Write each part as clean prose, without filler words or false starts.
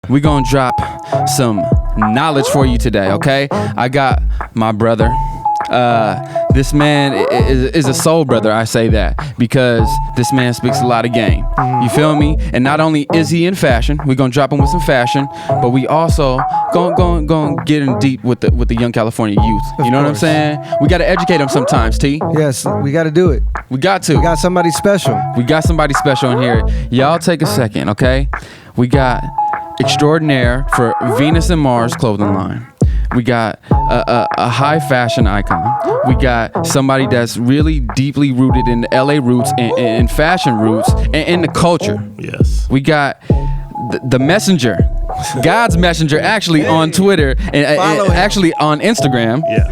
We're gonna drop some knowledge for you today, okay? I got my brother. This man is a soul brother. I say that because this man speaks a lot of game. You feel me? And not only is he in fashion, we're gonna drop him with some fashion, but we also gonna get in deep with the young California youth. You know what I'm saying? We gotta educate them sometimes, T. Yes, we gotta do it. We got to. We got somebody special. We got somebody special in here. Y'all take a second, okay? We got Extraordinaire for Venus and Mars clothing line. We got a high fashion icon. We got somebody that's really deeply rooted in the LA roots and fashion roots and in the culture. Yes. We got the messenger, God's messenger, actually on Twitter and actually on Instagram. Yeah.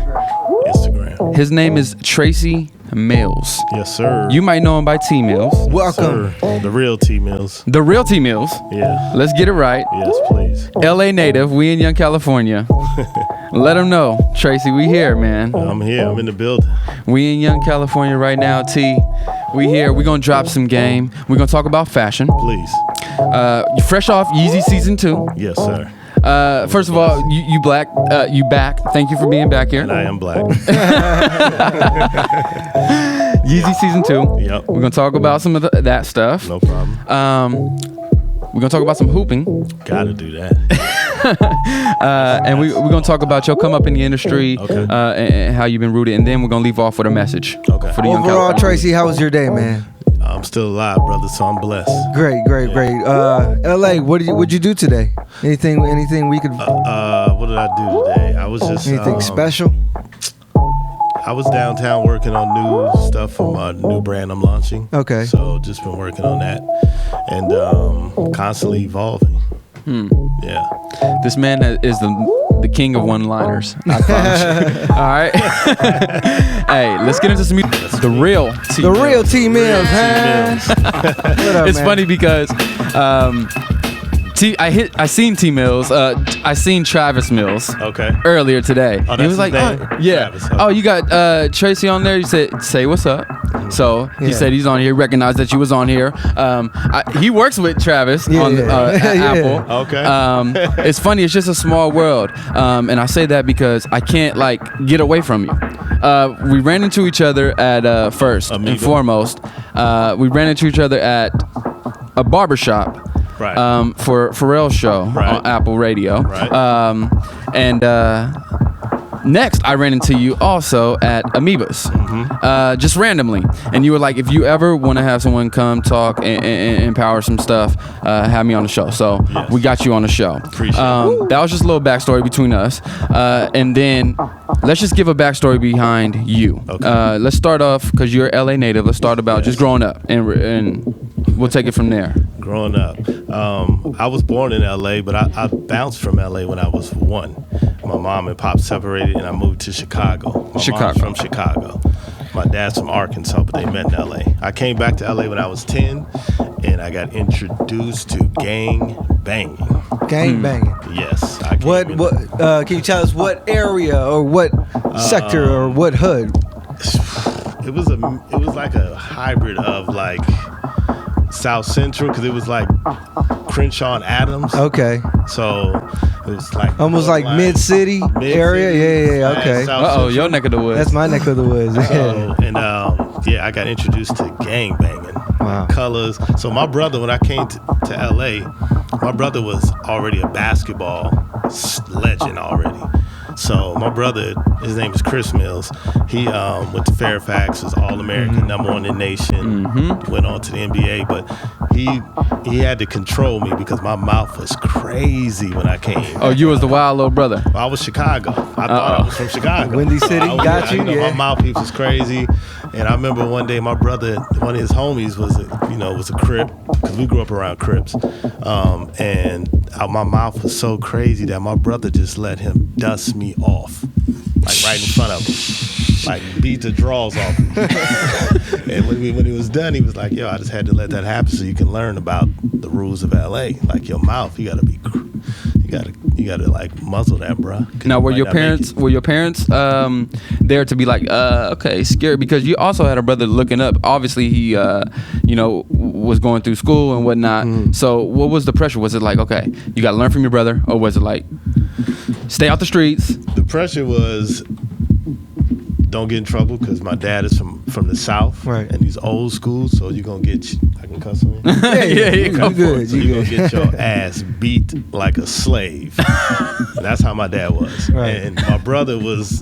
Instagram. His name is Tracy Mills. Yes, sir. You might know him by T Mills. Welcome. Sir. The real T Mills. The real T Mills. Yeah. Let's get it right. Yes, please. LA native. We in Young California. Let them know, Tracy. We here, man. I'm here. I'm in the building. We in Young California right now, T. We here. We gonna drop some game. We gonna talk about fashion. Please. Fresh off Yeezy season 2. Yes, sir. First of all, you black. You back. Thank you for being back here. And I am black. Yeezy season 2. Yep. We're gonna talk about some of that stuff. No problem. We're gonna talk about some hooping. Gotta do that. And we're gonna talk about your come up in the industry, Okay. and how you've been rooted, and then we're gonna leave off with a message. Okay. For the young Overall, California. Tracy, how was your day, man? I'm still alive, brother, so I'm blessed. Great. LA, what'd you do today? Anything we could? What did I do today? I was just Anything special? I was downtown working on new stuff for my new brand I'm launching. Okay. So just been working on that and constantly evolving. Yeah. This man is the king of one-liners. I promise you. All right. Hey, let's get into some music. The real T. The real T Mills, huh? What up, It's man? funny because I seen T Mills. I seen Travis Mills. Okay. Earlier today. Oh, He was that's like, his name? oh, yeah. Travis, okay. Oh, you got Tracy on there. You said, say what's up. So he Yeah. said he's on here. Recognized that you was on here. He works with Travis on at Yeah. Apple. Okay. It's funny. It's just a small world. And I say that because I can't get away from you. We ran into each other at first Amigo. and foremost. We ran into each other at a barbershop. Right. For Pharrell's show Right. on Apple Radio. Right. Next, I ran into you also at Amoebas, just randomly. And you were like, if you ever want to have someone come talk and empower some stuff, have me on the show. So Yes. we got you on the show. Appreciate That was just a little backstory between us. And then let's just give a backstory behind you. Okay. Let's start off, because you're LA native, let's start about just growing up. And we'll take it from there. Growing up, I was born in LA, but I bounced from LA when I was 1. My mom and pop separated, and I moved to Chicago. My mom's from Chicago. My dad's from Arkansas, but they met in LA. I came back to LA when I was 10, and I got introduced to gang banging. Gang banging. Yes. I came What? in- Can you tell us what area or what sector or what hood? It was like a hybrid of like South Central, because it was like Crenshaw and Adams. Okay. So it was like Almost like mid-city area? Yeah, okay. Uh-oh, your neck of the woods. That's my neck of the woods. So, and I got introduced to gang banging, Wow. colors. So my brother, when I came to LA, my brother was already a basketball legend already. So my brother, his name is Chris Mills. He went to Fairfax, was All-American, number 1 in the nation. Went on to the NBA, but he had to control me because my mouth was crazy when I came. Oh, you was the wild little brother. I was Chicago. I thought I was from Chicago. Windy City, got you, yeah. My mouthpiece was crazy, and I remember one day my brother, one of his homies was a Crip, because we grew up around Crips, and my mouth was so crazy that my brother just let him dust me off, like right in front of him, like beat the draws off me. And when he was done, he was like, "Yo, I just had to let that happen so you can learn about the rules of LA. Like your mouth, you gotta You gotta like muzzle that, bro. Now, were your parents there to be like, okay, scared? Because you also had a brother looking up. Obviously, he, was going through school and whatnot. So, what was the pressure? Was it like, okay, you got to learn from your brother, or was it like, stay out the streets? The pressure was, don't get in trouble, because my dad is from the South, right? And he's old school, so you're gonna get. I can cuss on you. Yeah, you good. So you're gonna get your ass beat like a slave. That's how my dad was. Right. And my brother was,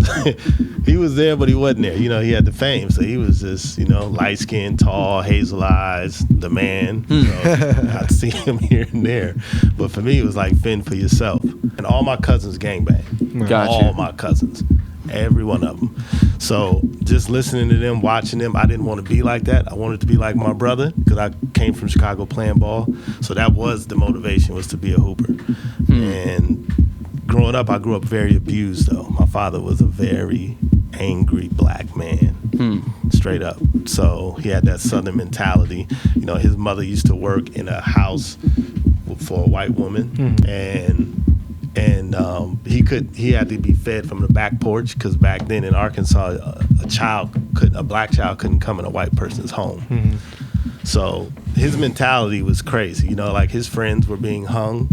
he was there, but he wasn't there. You know, he had the fame, so he was just, light skinned, tall, hazel eyes, the man. I'd see him here and there, but for me, it was like fend for yourself. And all my cousins gangbang. Gotcha. All my cousins. Every one of them. So just listening to them, watching them, I didn't want to be like that. I wanted to be like my brother, because I came from Chicago playing ball. So that was the motivation, was to be a hooper. And growing up, I grew up very abused, though. My father was a very angry black man, straight up. So he had that Southern mentality. His mother used to work in a house for a white woman, and he had to be fed from the back porch, because back then in Arkansas, a black child couldn't come in a white person's home. So his mentality was crazy. Like his friends were being hung.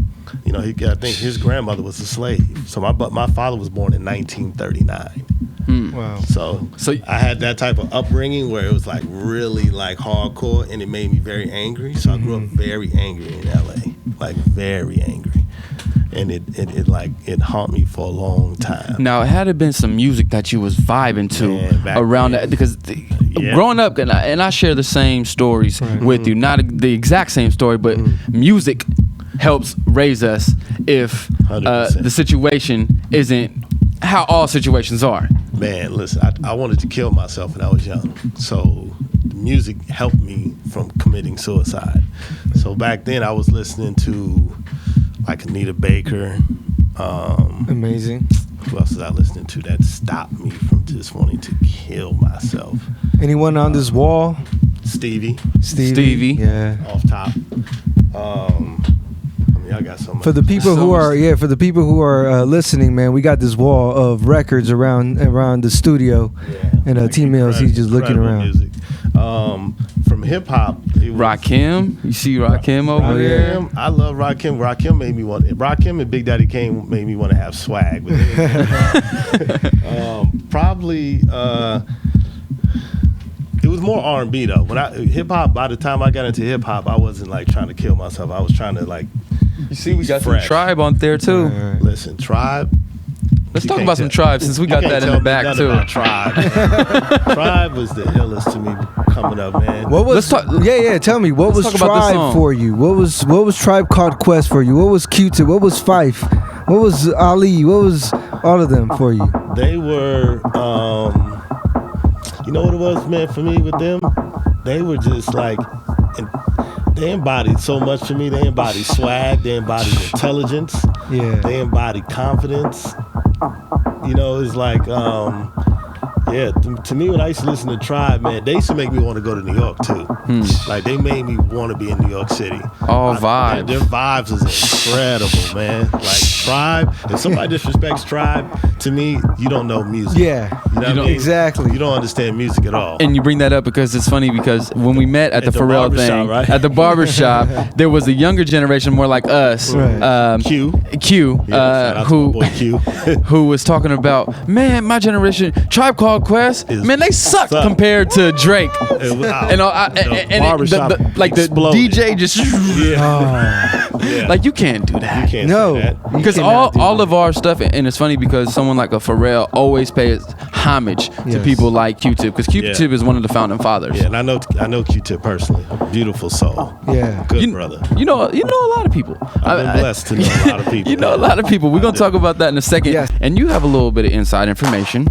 I think his grandmother was a slave. So my father was born in 1939. Wow. So I had that type of upbringing where it was like really like hardcore, and it made me very angry. So I grew up very angry in LA, like very angry. And it haunted me for a long time. Now, it had been some music that you was vibing to around that, because growing up, and I share the same stories with you, not the exact same story, but music helps raise us if the situation isn't how all situations are. Man, listen, I wanted to kill myself when I was young, so music helped me from committing suicide. So back then, I was listening to like Anita Baker. Amazing. Who else was I listening to that stopped me from just wanting to kill myself? Anyone on this wall? Stevie. Yeah. Off top. I got so much. For the people who are listening, man, we got this wall of records around the studio, and T Mills, he's just looking around. Music. From hip hop, Rakim. You see Rakim over there? I love Rakim. Rakim and Big Daddy Kane made me want to have swag. Probably. It was more R&B though. Hip hop. By the time I got into hip hop, I wasn't like trying to kill myself. I was trying to like. You see, we got some Tribe on there too. Right. Listen, Tribe. Let's talk about some Tribe, since we got that in the back too. Tribe. Tribe was the illest to me coming up, man. What was? Tell me, what was Tribe for you? What was Tribe Called Quest for you? What was Q-Tip? What was Fife? What was Ali? What was all of them for you? They were, you know what it was, man, for me with them? They were just like, they embodied so much for me. They embodied swag. They embodied intelligence. Yeah. They embodied confidence. It's like, to me, when I used to listen to Tribe, man, they used to make me want to go to New York too. Like they made me want to be in New York City. Vibes. Their vibes was incredible, man. Like Tribe, if somebody disrespects Tribe, to me, you don't know music. Yeah, you know what I mean? Exactly. You don't understand music at all. And you bring that up because it's funny, because when we met at the Pharrell thing, right? at the barbershop, there was a younger generation, more like us, right. Q, who was talking about, man, my generation, Tribe Called Quest, man, they suck compared to Drake. The DJ just like, you can't do that. You can't say that. Because all of our stuff, and it's funny because someone like a Pharrell always pays homage to people like Q-Tip, because Q-Tip is one of the founding fathers. Yeah, and I know Q-Tip personally. Beautiful soul. Yeah, good brother. You know a lot of people. I've been blessed to know a lot of people. You know a lot of people. We're gonna talk about that in a second. Yes. And you have a little bit of inside information,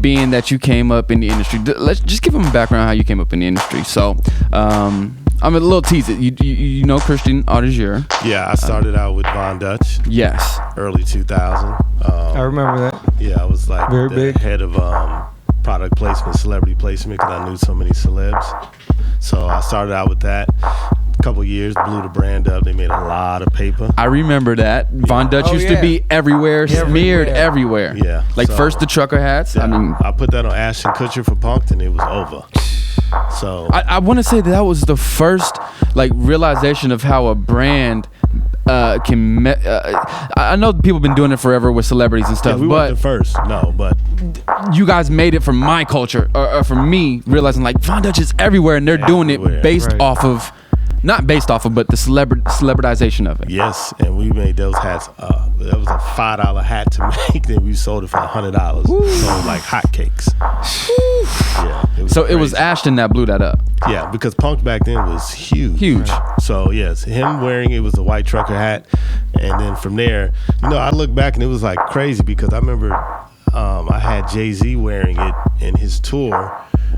being that you came up in the industry. Let's just give them a background how you came up in the industry. So, I'm a little tease it. You know Christian Audigier. Yeah, I started out with Von Dutch. Yes. Early 2000. I remember that. Yeah, I was like very the big head of product placement, celebrity placement, because I knew so many celebs. So I started out with that. couple years, blew the brand up. They made a lot of paper. I remember that. Von Dutch used to be everywhere, smeared everywhere. Yeah. Like first the trucker hats. Yeah, I mean, I put that on Ashton Kutcher for Punk'd, and it was over. So I want to say that was the first like realization of how a brand can. I know people have been doing it forever with celebrities and stuff, we but weren't the first. No, but you guys made it for my culture, or for me, realizing like Von Dutch is everywhere, and they're doing it based off of. Not based off of, but the celebritization of it. Yes, and we made those hats. That was a $5 hat to make. Then we sold it for $100. Sold like hotcakes. Yeah. It was Ashton that blew that up. Yeah, because punk back then was huge. Huge. So yes, him wearing it was a white trucker hat, and then from there, I look back and it was like crazy because I remember I had Jay-Z wearing it in his tour,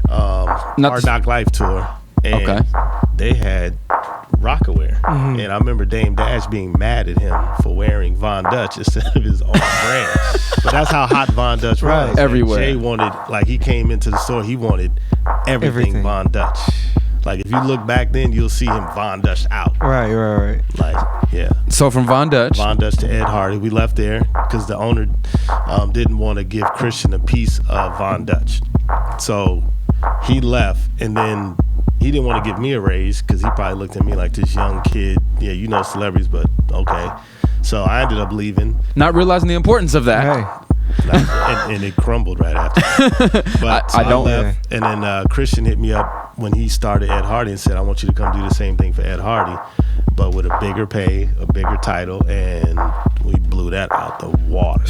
Hard Knock Life tour. And they had Rockaware. And I remember Dame Dash being mad at him for wearing Von Dutch instead of his own brand. But that's how hot Von Dutch was. Everywhere. And Jay wanted, like, he came into the store, he wanted everything Von Dutch. Like, if you look back then, you'll see him Von Dutch out. Right. Like, yeah. So from Von Dutch to Ed Hardy, we left there because the owner didn't want to give Christian a piece of Von Dutch. So he left, and then he didn't want to give me a raise because he probably looked at me like this young kid. Yeah, celebrities, but okay. So I ended up leaving. Not realizing the importance of that. Hey. And it crumbled right after. But I left, and then Christian hit me up when he started Ed Hardy and said, I want you to come do the same thing for Ed Hardy, but with a bigger pay, a bigger title, and we blew that out the water.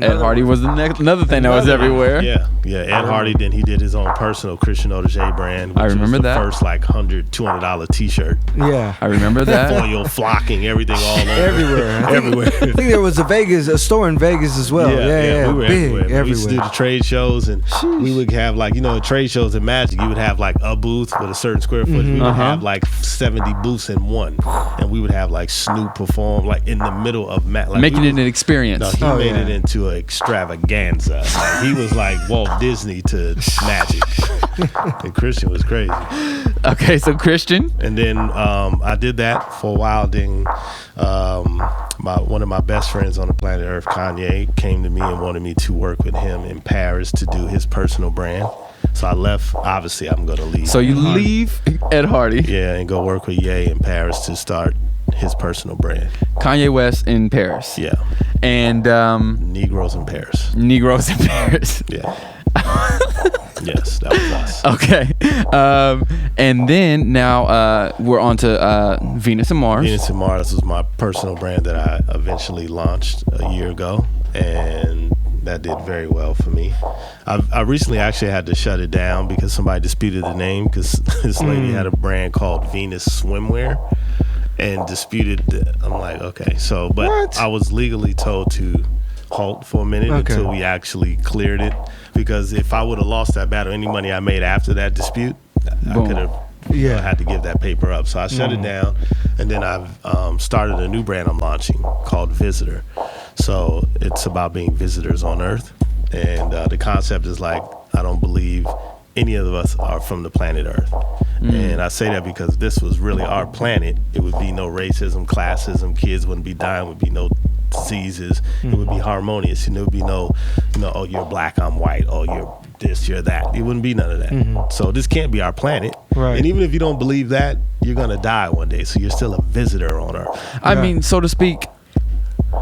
Ed Hardy was another thing that was everywhere. Yeah. Ed Hardy, then he did his own personal Christian Audigier brand, which I remember was the that. first like $100-$200 t-shirt. Yeah. I remember that. Foil flocking, everything all over. Everywhere. I think there was a store in Vegas as well. Yeah. We were Big, everywhere. We used to do the trade shows, and we would have like, trade shows in Magic, you would have like a booth with a certain square footage. We would have like 70 booths in one, and we would have like Snoop perform like in the middle of making it an experience. No, he made it into an extravaganza. Like, he was like Walt Disney to Magic. And Christian was crazy. Okay, so Christian. And then I did that for a while. Then one of my best friends on the planet Earth, Kanye, came to me and wanted me to work with him in Paris to do his personal brand. So I left. Obviously, I'm going to leave. So you leave Ed Hardy. Yeah, and go work with Ye in Paris to start his personal brand. Kanye West in Paris. Yeah. And Negroes in Paris. Negroes in Paris. Yeah. Yes, that was us. Okay. And then now we're on to Venus and Mars. Venus and Mars was my personal brand that I eventually launched a year ago, and that did very well for me. I recently actually had to shut it down because somebody disputed the name because this lady had a brand called Venus Swimwear and disputed I'm like, okay. So, but what? I was legally told to halt for a minute until we actually cleared it, because if I would have lost that battle, any money I made after that dispute, I could have had to give that paper up. So I shut it down, and then I've started a new brand I'm launching called Visitor. So it's about being visitors on Earth, and the concept is like, I don't believe any of us are from the planet Earth. And I say that because if this was really our planet, it would be no racism, classism, kids wouldn't be dying, would be no diseases. It would be harmonious. There would be no, oh, you're black, I'm white, oh, you're this, you're that. It wouldn't be none of that. So this can't be our planet. Right. And even if you don't believe that, you're gonna die one day. So you're still a visitor on Earth. I mean, so to speak,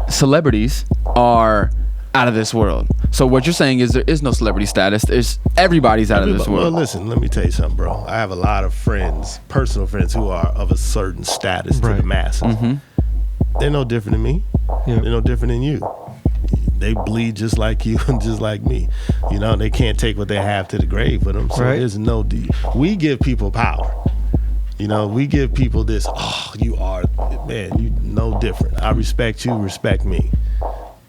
celebrities are out of this world. So what you're saying is there is no celebrity status. Everybody's out of this world. Well, listen, let me tell you something, bro. I have a lot of friends, personal friends, who are of a certain status to the masses. They're no different than me. They're no different than you. They bleed just like you and just like me. They can't take what they have to the grave with them. So there's no we give people power. We give people this, oh, you are, man, you no different. I respect you, respect me.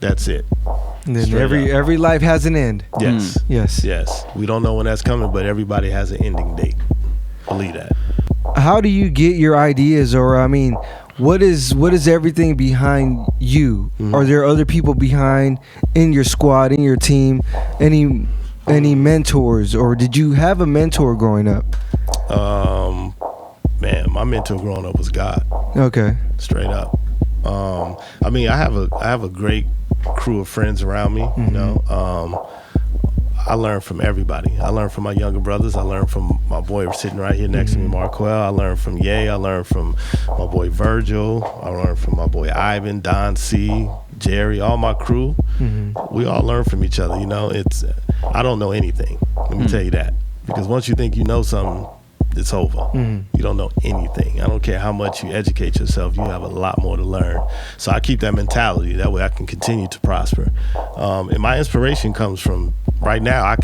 That's it. And then every life has an end. Yes. Yes. We don't know when that's coming, but everybody has an ending date. Believe that. How do you get your ideas, or what is everything behind you? Are there other people behind in your squad, in your team? Any mentors, or did you have a mentor growing up? Man, Man, my mentor growing up was God. Okay. Straight up. I mean, I have a great crew of friends around me. You know, I learn from everybody. I learn from my younger brothers. I learn from my boy sitting right here next to me, Marquel. I learn from Ye. I learn from my boy Virgil. I learn from my boy Ivan, Don C, Jerry, all my crew. We all learn from each other. You know, I don't know anything. Let me tell you that. Because once you think you know something, it's over. You don't know anything. I don't care how much you educate yourself, you have a lot more to learn. So I keep that mentality. That way I can continue to prosper. And my inspiration comes from right now.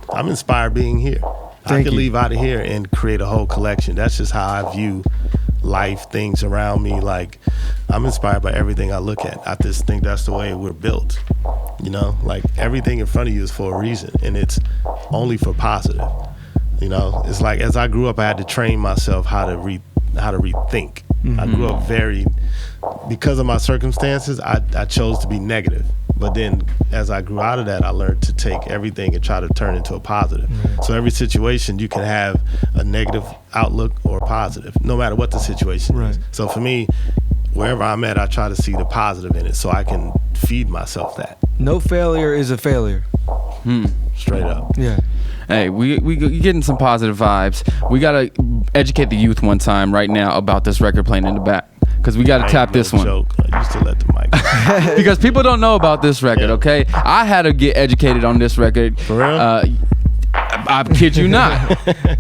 I'm inspired being here. I could leave out of here and create a whole collection. That's just how I view life, things around me. Like, I'm inspired by everything I look at. I just think that's the way we're built. You know, like everything in front of you is for a reason, and it's only for positive. You know, it's like as I grew up, I had to train myself how to rethink. I grew up because of my circumstances, I chose to be negative. But then as I grew out of that, I learned to take everything and try to turn it into a positive. So every situation, you can have a negative outlook or positive, no matter what the situation is. So for me, wherever I'm at, I try to see the positive in it so I can feed myself that. No failure is a failure. Straight up. Yeah. Hey, we getting some positive vibes. We gotta educate the youth one time right now about this record playing in the back, because we gotta tap this one. Joke. I used to let the mic. Because people don't know about this record. Okay, I had to get educated on this record. For real? I kid you not.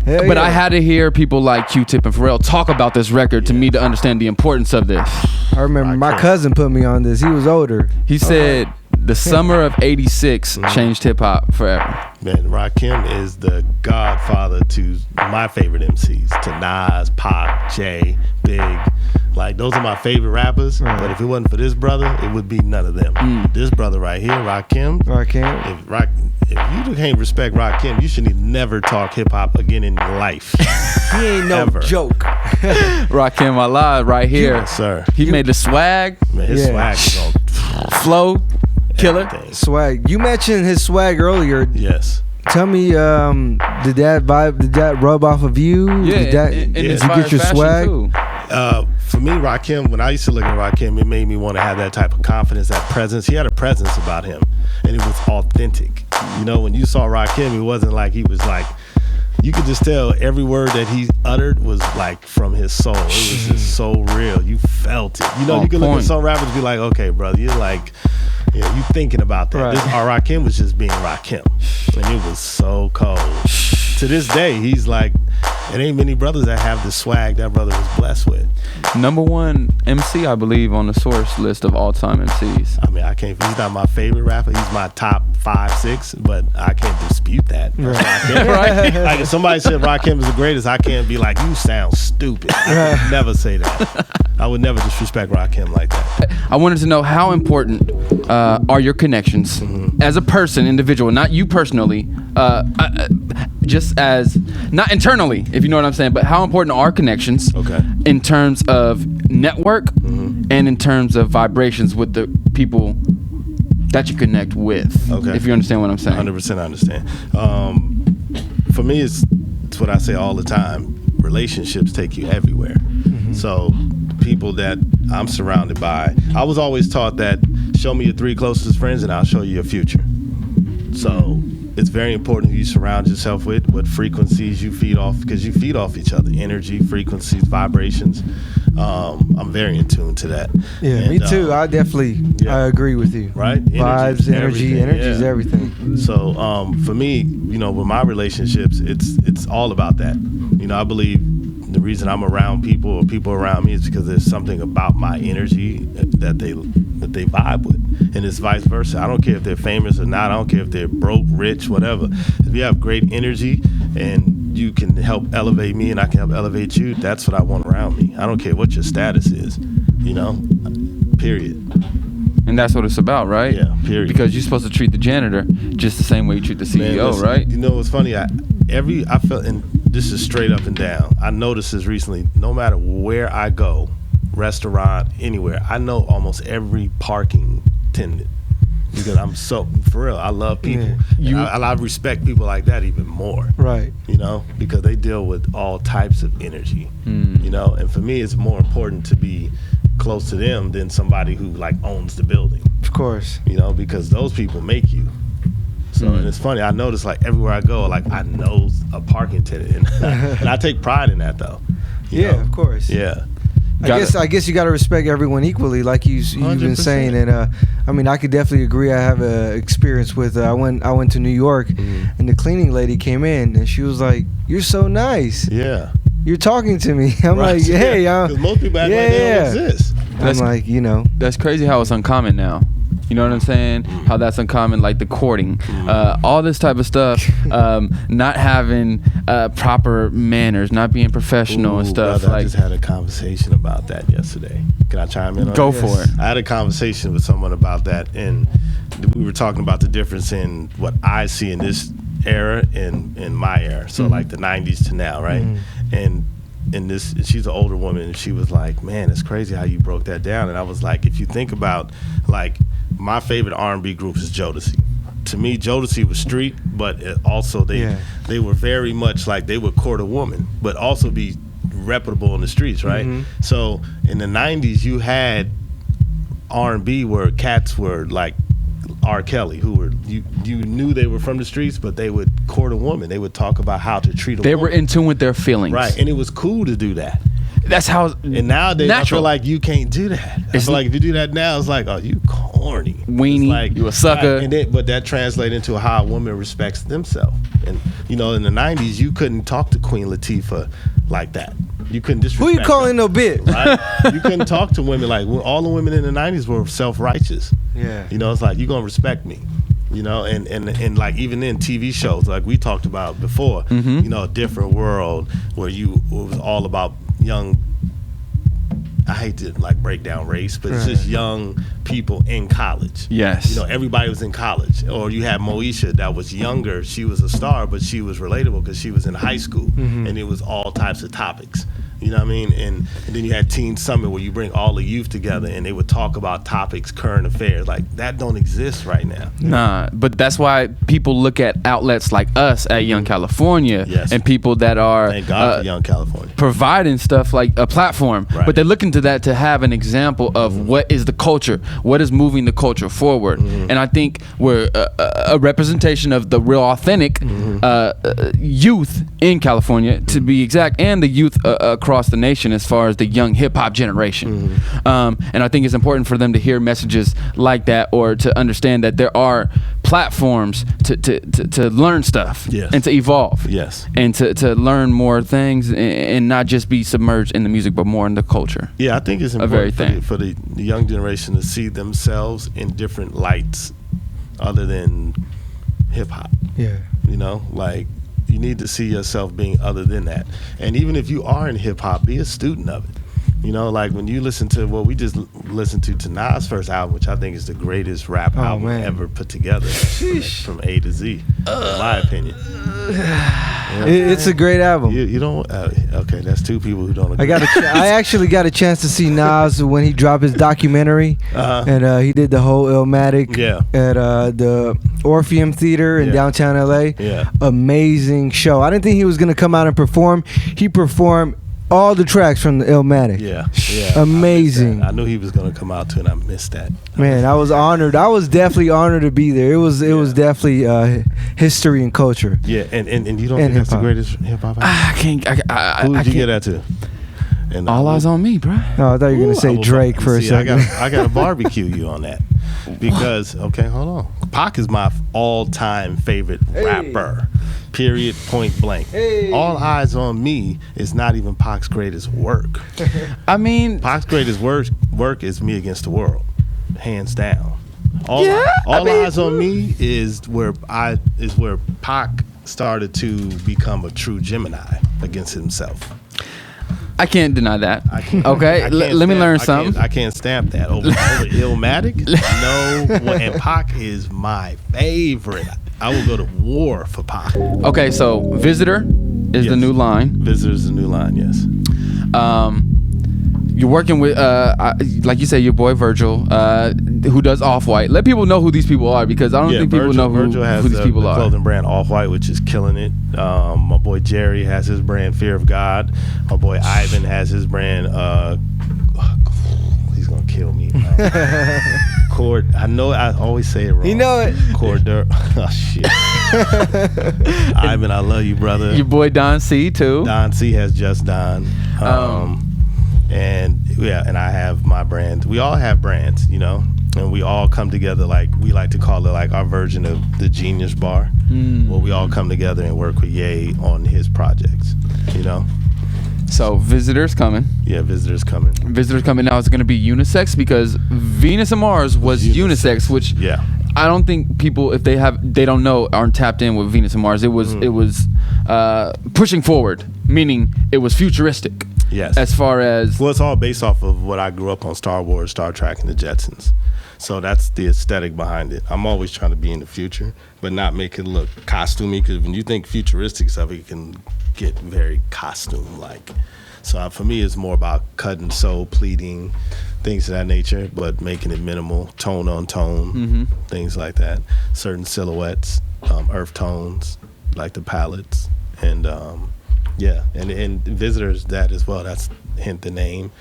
But I had to hear people like Q-Tip and Pharrell talk about this record to me to understand the importance of this. I remember my cousin put me on this. He was older. He said the summer of '86 changed hip hop forever. Man, Rakim is the godfather to my favorite MCs, to Nas, Pac, Jay, Big. Like, those are my favorite rappers. But if it wasn't for this brother, it would be none of them. This brother right here, Rakim. If you can't respect Rakim, you should never talk hip hop again in your life. He ain't no joke. Rakim Allah right here. Yes, sir. He made the swag. Man, his swag is on flow. Killer. Swag. You mentioned his swag earlier. Yes. Tell me, did that rub off of you? Yeah, did you get your swag? Too. For me, Rakim, when I used to look at Rakim, it made me want to have that type of confidence, that presence. He had a presence about him, and it was authentic. You know, when you saw Rakim, it wasn't like he was like, you could just tell every word that he uttered was like from his soul. It was just so real. You felt it. You know, you could look at some rappers and be like, okay, brother, you're like, you thinking about that. This Rakim was just being Rakim, and it was so cold. To this day, he's like, it ain't many brothers that have the swag that brother was blessed with. #1 MC, I believe, on the Source list of all-time MCs. I mean, he's not my favorite rapper. He's my top 5, 6, but I can't dispute that. Right. Like, if somebody said Rakim is the greatest, I can't be like, you sound stupid. I would never say that. I would never disrespect Rakim like that. I wanted to know, how important are your connections as a person, individual, not you personally, just as, not internally, if you know what I'm saying, but how important are connections in terms of network and in terms of vibrations with the people that you connect with, if you understand what I'm saying? 100% understand. For me, it's what I say all the time. Relationships take you everywhere. So people that I'm surrounded by, I was always taught that show me your 3 closest friends and I'll show you your future. So it's very important who you surround yourself with, what frequencies you feed off, because you feed off each other, energy, frequencies, vibrations. I'm very in tune to that. Yeah, and, me too. I definitely, I agree with you. Right? Vibes, energy is everything. So for me, you know, with my relationships, it's all about that. You know, I believe the reason I'm around people or people around me is because there's something about my energy that they vibe with, and it's vice versa. I don't care if they're famous or not. I don't care if they're broke, rich, whatever. If you have great energy and you can help elevate me and I can help elevate you, that's what I want around me. I don't care what your status is, you know, period. And that's what it's about, right? Yeah, period. Because you're supposed to treat the janitor just the same way you treat the CEO, Man, listen, right? You know what's funny? I felt, and this is straight up and down, I noticed this recently, no matter where I go, restaurant, anywhere, I know almost every parking attendant. because I'm so, for real, I love people. Yeah. I respect people like that even more. Right. You know, because they deal with all types of energy. You know, and for me, it's more important to be close to them than somebody who like owns the building. Of course. You know, because those people make you. So and it's funny, I notice like everywhere I go, like I know a parking attendant, and I take pride in that though. You know? Of course. Yeah. I guess you got to respect everyone equally, like you've been saying, and I mean, I could definitely agree. I have a experience with. I went to New York, and the cleaning lady came in, and she was like, "You're so nice. Yeah. You're talking to me." I'm like, "Hey, because most people act like they don't exist." I'm like, you know, that's crazy how it's uncommon now. You know what I'm saying? How that's uncommon, like the courting, all this type of stuff, not having proper manners, not being professional and stuff. Brother, like, I just had a conversation about that yesterday. Can I chime in on Go that? for it. I had a conversation with someone about that, and we were talking about the difference in what I see in this era and in my era. So like the 90s to now, right? And she's an older woman, and she was like, "Man, it's crazy how you broke that down." And I was like, if you think about, like, my favorite R&B group is Jodeci. To me, Jodeci was street, but also they were very much like they would court a woman, but also be reputable in the streets, right? So in the 90s, you had R&B where cats were like R. Kelly, who were you knew they were from the streets, but they would court a woman. They would talk about how to treat a woman. They were in tune with their feelings, right? And it was cool to do that. That's how. And nowadays, natural. I feel like you can't do that. I feel like if you do that now, it's like, oh, you corny, weenie, it's like, you a sucker. Right, but that translates into how a woman respects themselves. And you know, in the 90s, you couldn't talk to Queen Latifah like that. You couldn't disrespect. Who you calling no bitch? Right? You couldn't talk to women like all the women in the 90s were self-righteous. Yeah. You know, it's like, you gonna respect me. You know, and like even in TV shows like we talked about before, you know, A Different World, where it was all about young, I hate to like break down race, but it's just young people in college. Yes. You know, everybody was in college. Or you had Moesha that was younger. She was a star, but she was relatable because she was in high school, and it was all types of topics. You know what I mean? And then you had Teen Summit where you bring all the youth together and they would talk about topics, current affairs. Like, that don't exist right now. Nah, but that's why people look at outlets like us at Young California and people that are Thank God for Young California providing stuff like a platform. Right. But they're looking to that to have an example of what is the culture, what is moving the culture forward. And I think we're a representation of the real authentic youth in California, to be exact, and the youth across the nation as far as the young hip-hop generation. And I think it's important for them to hear messages like that, or to understand that there are platforms to learn stuff and to evolve and to learn more things, and not just be submerged in the music but more in the culture. I think it's important for the young generation to see themselves in different lights other than hip-hop. You know, like, you need to see yourself being other than that. And even if you are in hip-hop, be a student of it. You know, like when you listen to what we just listened to Nas' first album, which I think is the greatest rap album ever put together, from A to Z, in my opinion. It's a great album. You don't. Okay, that's two people who don't agree. I actually got a chance to see Nas when he dropped his documentary, and he did the whole Illmatic at the Orpheum Theater in downtown LA. Amazing show. I didn't think he was gonna come out and perform. He performed all the tracks from the Illmatic. Amazing. I knew he was gonna come out too, and I missed that. Man, I was honored. I was definitely honored to be there. It was definitely history and culture. And you don't think that's the greatest hip hop? I can't. Who did you get that to? And All eyes on me, bro. Oh, I thought you were gonna say Drake for a second. I got to barbecue you on that because hold on. Pac is my all-time favorite rapper. Period. Point blank. All Eyes on Me is not even Pac's greatest work. I mean, Pac's greatest work is Me Against the World, hands down. All Eyes on Me is where Pac started to become a true Gemini against himself. I can't deny that. Okay, let me learn something. I can't stamp that over Illmatic. No, and Pac is my favorite. I will go to war for Pac. Okay, so Visitor is the new line. Visitor is the new line, yes. you're working with, like you say, your boy Virgil, who does Off-White. Let people know who these people are, because I don't think people know who these people are. Clothing brand Off-White, which is killing it. My boy Jerry has his brand Fear of God. My boy Ivan has his brand. He's gonna kill me. I know I always say it wrong. You know it. Oh shit. Ivan, I love you, brother. Your boy Don C too. Don C has Just Don. And I have my brand. We all have brands, you know, and we all come together, like we like to call it, like our version of the Genius Bar, where we all come together and work with Ye on his projects, you know. So Visitors coming. Yeah, Visitors coming. Visitors coming now. Is going to be unisex, because Venus and Mars was unisex, which I don't think people, if they don't know, aren't tapped in with Venus and Mars. It was pushing forward, meaning it was futuristic. Yes. As far as, well, it's all based off of what I grew up on: Star Wars, Star Trek, and the Jetsons. So that's the aesthetic behind it. I'm always trying to be in the future, but not make it look costumey, because when you think futuristic stuff, it can get very costume-like. So for me, it's more about cut and sew, pleating, things of that nature, but making it minimal, tone on tone, things like that. Certain silhouettes, earth tones, like the palettes, and and Visitors, that as well. That's hint the name.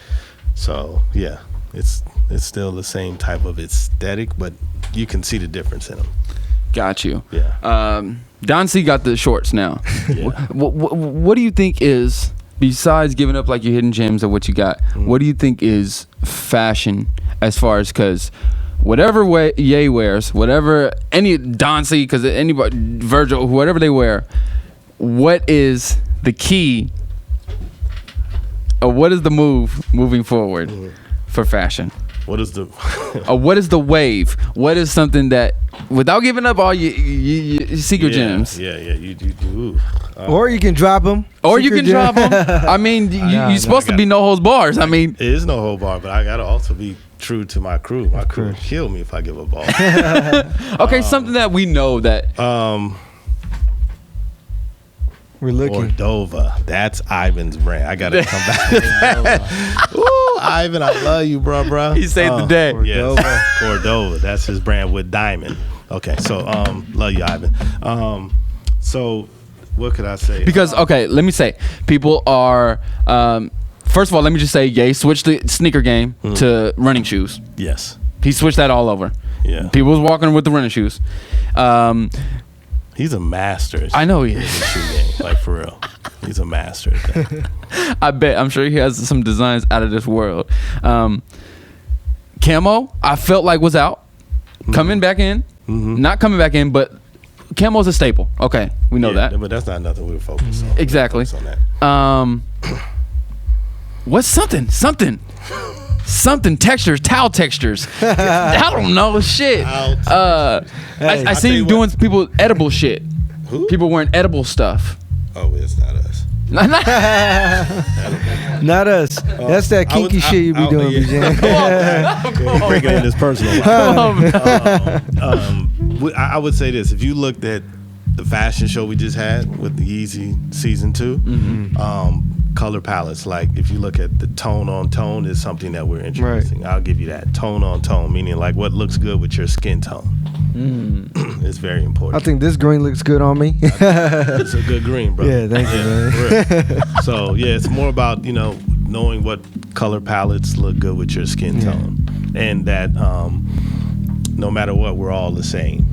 So yeah, it's still the same type of aesthetic, but you can see the difference in them. Got you. Yeah. Don C got the shorts now. Yeah. What do you think is, besides giving up like your hidden gems of what you got, what do you think is fashion, as far as, because whatever way Ye wears, whatever any Don C, because anybody, Virgil, whatever they wear, what is the key, or what is the move moving forward for fashion? What is the what is the wave? What is something that, without giving up all your secret gems? Yeah, you do. Or you can drop them. Or you can drop them. I mean, you're supposed to be no holds bars. I mean, it is no hold bar, but I gotta also be true to my crew. My crew would kill me if I give a ball. Okay, something that we know that. We're looking. Cordova. That's Ivan's brand. I gotta come back with that. Ooh, Ivan, I love you, bro. He saved the day. Yes. Cordova. That's his brand with diamond. Okay, so love you, Ivan. So what could I say? Because okay, let me say, people are. First of all, let me just say, Ye switched the sneaker game to running shoes. Yes. He switched that all over. Yeah. People was walking with the running shoes. He's a master. I know he is. Shoe game, like for real. He's a master at that. I bet. I'm sure he has some designs out of this world. Camo, I felt like was out. Coming back in. Not coming back in, but camo's a staple. Okay, we know that. But that's not nothing we're focused on. Exactly. On that. What's something? Something textures, towel textures. I don't know shit. I seen you doing people edible shit. Who? People wearing edible stuff. Oh, it's not us. Not us. That's that kinky shit you be doing, Bijan. Bring it in his personal life. I would say this: if you looked at the fashion show we just had with the Yeezy season 2, color palettes, like if you look at the tone on tone, is something that we're introducing. Right. I'll give you that. Tone on tone, meaning like what looks good with your skin tone. It's very important. I think this green looks good on me. It's a good green, bro. Yeah, thank you, man. So yeah, it's more about knowing what color palettes look good with your skin tone, and that no matter what, we're all the same.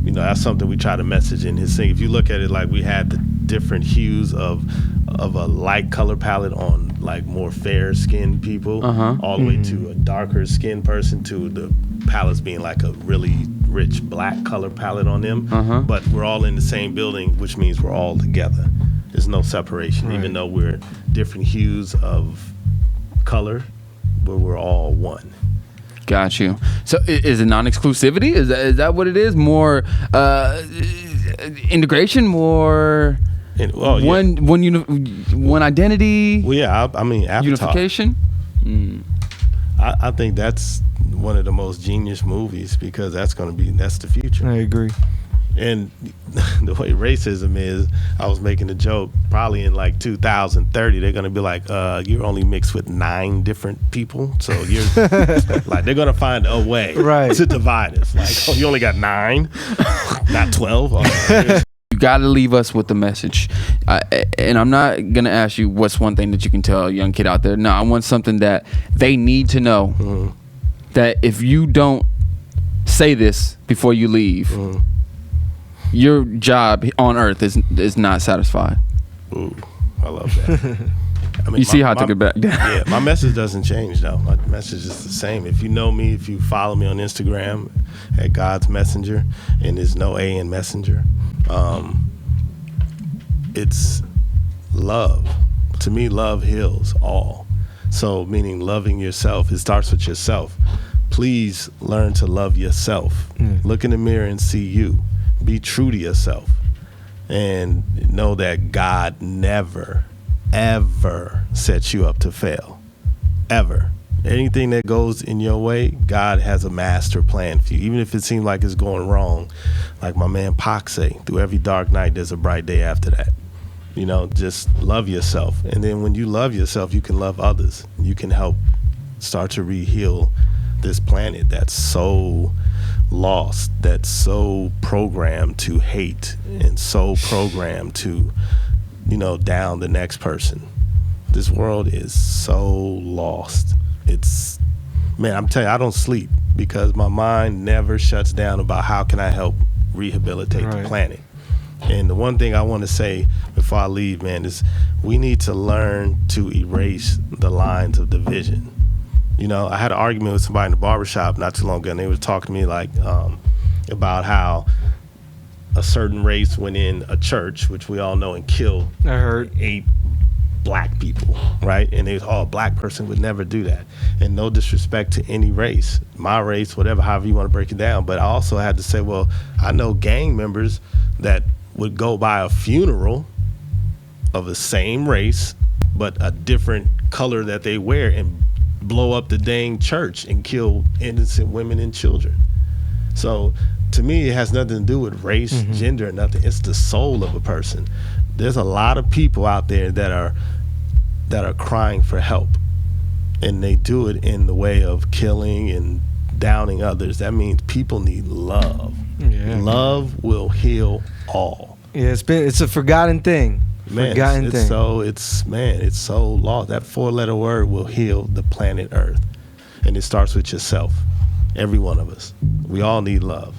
That's something we try to message in his thing. If you look at it, like we had the different hues of a light color palette on like more fair skinned people, all the way to a darker skinned person, to the palettes being like a really rich black color palette on them. But we're all in the same building, which means we're all together. There's no separation, even though we're different hues of color, but we're all one. Got you. So is it non-exclusivity? Is that what it is? More integration? More one identity? Well, yeah. I mean, Avatar. Unification. I think that's one of the most genius movies, because that's the future. I agree. And the way racism is, I was making a joke, probably in like 2030, they're going to be like, you're only mixed with 9 different people. So you're like, they're going to find a way to divide us. Like, oh, you only got 9, not 12. Oh, you got to leave us with the message. And I'm not going to ask you what's one thing that you can tell a young kid out there. No, I want something that they need to know, that if you don't say this before you leave, your job on earth is not satisfied. Ooh, I love that. I mean, you see how I took it back. Yeah, my message doesn't change though. My message is the same. If you know me, if you follow me on Instagram at God's Messenger, and there's no A in Messenger, it's love. To me, love heals all. So meaning loving yourself, it starts with yourself. Please learn to love yourself. Look in the mirror and see you. Be true to yourself, and know that God never, ever sets you up to fail. Ever. Anything that goes in your way, God has a master plan for you. Even if it seems like it's going wrong, like my man Pac say, through every dark night, there's a bright day after that. You know, just love yourself. And then when you love yourself, you can love others. You can help start to re-heal this planet that's so lost, that's so programmed to hate and so programmed to, down the next person. This world is so lost. I'm telling you, I don't sleep because my mind never shuts down about how can I help rehabilitate the planet. And the one thing I want to say before I leave, man, is we need to learn to erase the lines of division. I had an argument with somebody in the barbershop not too long ago, and they were talking to me like about how a certain race went in a church, which we all know, and killed 8 black people, right? And they was, a black person would never do that. And no disrespect to any race, my race, whatever, however you want to break it down. But I also had to say, well, I know gang members that would go by a funeral of the same race, but a different color that they wear, and blow up the dang church and kill innocent women and children. So to me, it has nothing to do with race, gender, or nothing. It's the soul of a person. There's a lot of people out there that are crying for help, and they do it in the way of killing and downing others. That means people need love. Love will heal all. Yeah, it's a forgotten thing. Man, it's so lost. That 4-letter word will heal the planet Earth. And it starts with yourself. Every one of us. We all need love.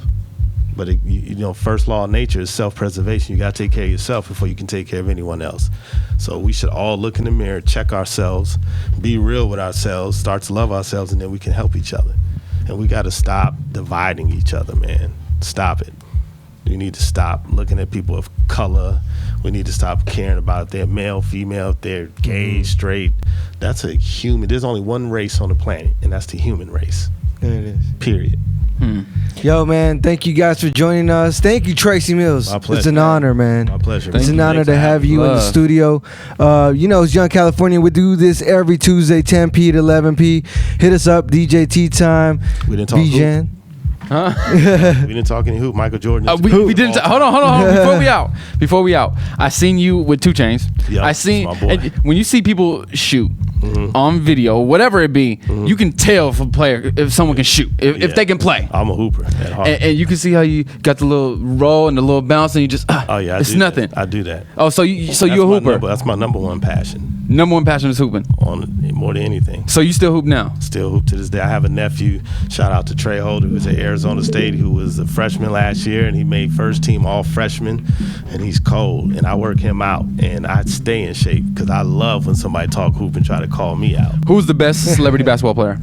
But first law of nature is self-preservation. You got to take care of yourself before you can take care of anyone else. So we should all look in the mirror, check ourselves, be real with ourselves, start to love ourselves, and then we can help each other. And we got to stop dividing each other, man. Stop it. We need to stop looking at people of color. We need to stop caring about if they're male, female, if they're gay, straight. That's a human. There's only one race on the planet, and that's the human race. There it is. Period. Yo, man, thank you guys for joining us. Thank you, Tracy Mills. My pleasure. It's an honor, man. My pleasure. It's an honor to have you in the studio. It's Young California. We do this every Tuesday, 10p to 11p. Hit us up, DJ Tea Time. We didn't talk Bijan. Huh? We didn't talk any hoop. Michael Jordan. We didn't. Hold on. Before we out, I seen you with 2 Chainz. Yep, I seen my boy. when you see people shoot on video, whatever it be, you can tell if someone can shoot, if they can play. I'm a hooper at heart. And you can see how you got the little roll and the little bounce, and you just it's nothing. I do that. Oh, so you're a hooper. That's my number one passion. Number one passion is hooping. More than anything. So you still hoop now? Still hoop to this day. I have a nephew. Shout out to Trey Holder, who was at Arizona State, who was a freshman last year, and he made first team all freshman, and he's cold. And I work him out, and I stay in shape because I love when somebody talk hoop and try to call me out. Who's the best celebrity basketball player?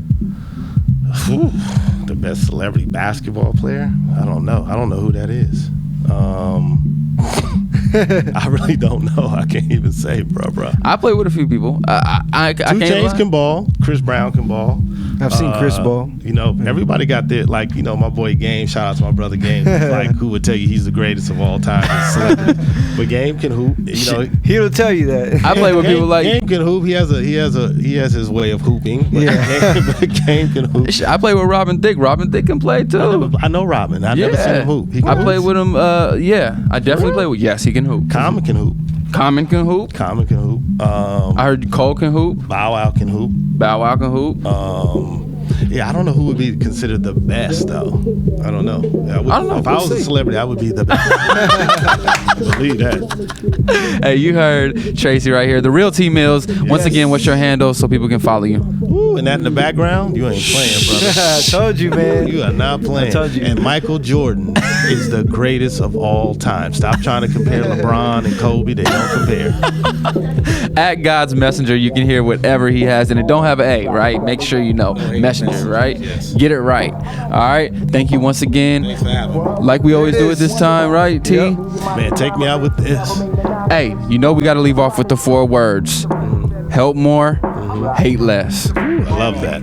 The best celebrity basketball player? I don't know who that is. I really don't know. I can't even say, bro. I play with a few people. I 2 Chainz can ball. Chris Brown can ball. I've seen Chris Ball. You know, everybody got their, like, you know, my boy Game. Shout out to my brother Game. Like, who would tell you he's the greatest of all time? But Game can hoop. You know, he'll tell you that. I play with people like Game can hoop. He has his way of hooping. But Game can hoop. I play with Robin Thicke. Robin Thicke can play too. I know Robin. I never seen him hoop. I play with him. I definitely play with. Yes, he can hoop. Common can hoop. Common can hoop. Common can hoop. I heard Cole can hoop. Bow Wow can hoop. Bow Wow can hoop. Yeah, I don't know who would be considered the best though. I don't know. I don't know. If I was a celebrity, I would be the best. Believe that. Hey, you heard Tracey right here. The Real T Mills. Once again, what's your handle so people can follow you? Ooh, and that in the background, you ain't playing, brother. I told you, man. You are not playing. I told you. And Michael Jordan is the greatest of all time. Stop trying to compare LeBron and Kobe. They don't compare. At God's Messenger, you can hear whatever he has, and it don't have an A, right? Make sure you know. Messenger, right? Yes. Get it right. All right. Thank you once again. Thanks for having me. Like we always do at this time, right, T? Yep. Man, take me out with this. Hey, you know we got to leave off with the 4 words. Help more, hate less. I love that.